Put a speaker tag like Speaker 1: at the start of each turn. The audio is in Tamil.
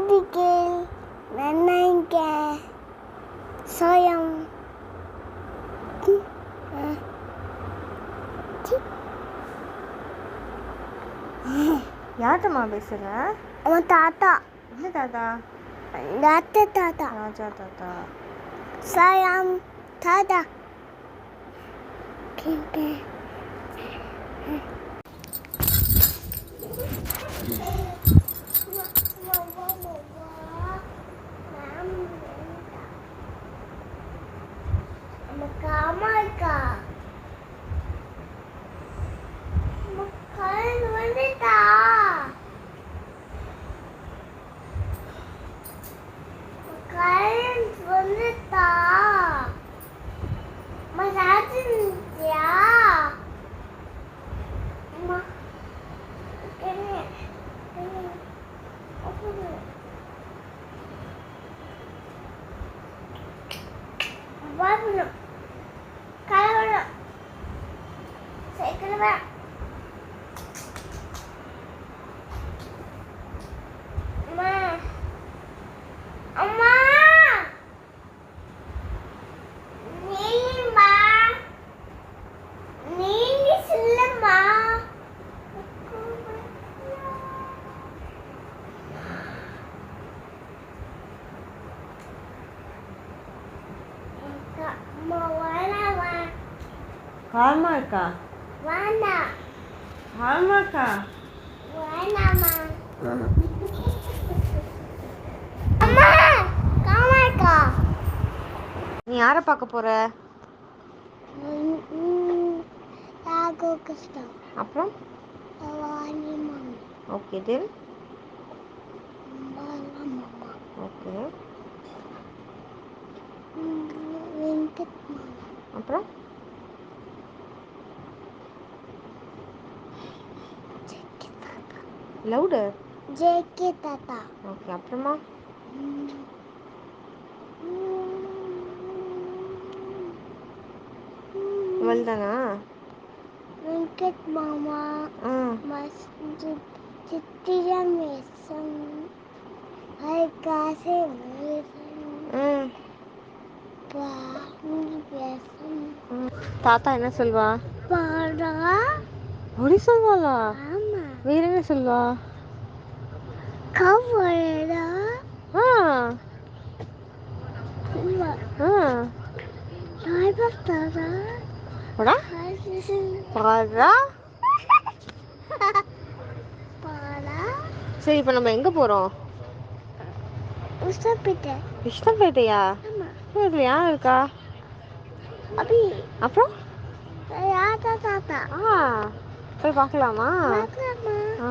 Speaker 1: Abigail, Nananga, Soyam.
Speaker 2: யார்கிட்டம்மா பேசுகிற?
Speaker 1: அவன் தாத்தா.
Speaker 2: என்ன தாத்தா?
Speaker 1: தாத்தா.
Speaker 2: ராஜா தாத்தா.
Speaker 1: Soyam, தாத்தா. Kamarka. Karen வந்துட்டா. Karen வந்துட்டா. மசாஜியா. அம்மா. கண்ணே. வாங்க. காலவர. சைக்கிள் வா. அம்மா. நீமா. நீங்க சொல்லம்மா. அம்மா வாடா.
Speaker 2: காலமா இருக்கா?
Speaker 1: வாடா.
Speaker 2: காலமா இருக்கா?
Speaker 1: வாடாமா. அம்மா காமாக்கா.
Speaker 2: நீ யாரை பார்க்க போற?
Speaker 1: ராகு கிருஷ்ணா.
Speaker 2: அப்புறம்
Speaker 1: வாணி மாமி.
Speaker 2: ஓகே தென்
Speaker 1: மாமா.
Speaker 2: ஓகே
Speaker 1: வெங்கட் மாமா.
Speaker 2: அப்புறம் லவுடர்.
Speaker 1: ஜேகே தாத்தா.
Speaker 2: ஓகே அப்புறமா இவள்தானா?
Speaker 1: வெங்கட் மாமா. மஸ்ஜித் சித்தியா மேசன். காசே மேசன். பாணி பேசன்.
Speaker 2: தாத்தா என்ன சொல்வா?
Speaker 1: பாடா.
Speaker 2: அப்படி சொல்வாளா?
Speaker 1: ஆமா.
Speaker 2: வேற என்ன சொல்வா?
Speaker 1: கவலைடா.
Speaker 2: ஆ
Speaker 1: இல்ல.
Speaker 2: ஆ
Speaker 1: நான் பார்த்தாரா?
Speaker 2: போடா பாரா.
Speaker 1: பாடா.
Speaker 2: சரி இப்போ நம்ம எங்கே போகிறோம்?
Speaker 1: உசப்பிட்ட.
Speaker 2: இஷ்டம்பேட்டையா?
Speaker 1: ஆமா.
Speaker 2: இதில் யார் இருக்கா?
Speaker 1: அபி.
Speaker 2: அப்புறம்
Speaker 1: யாரா தாத்தா.
Speaker 2: போய் பார்க்கலாமா?
Speaker 1: பார்க்கலாமா?
Speaker 2: ஆ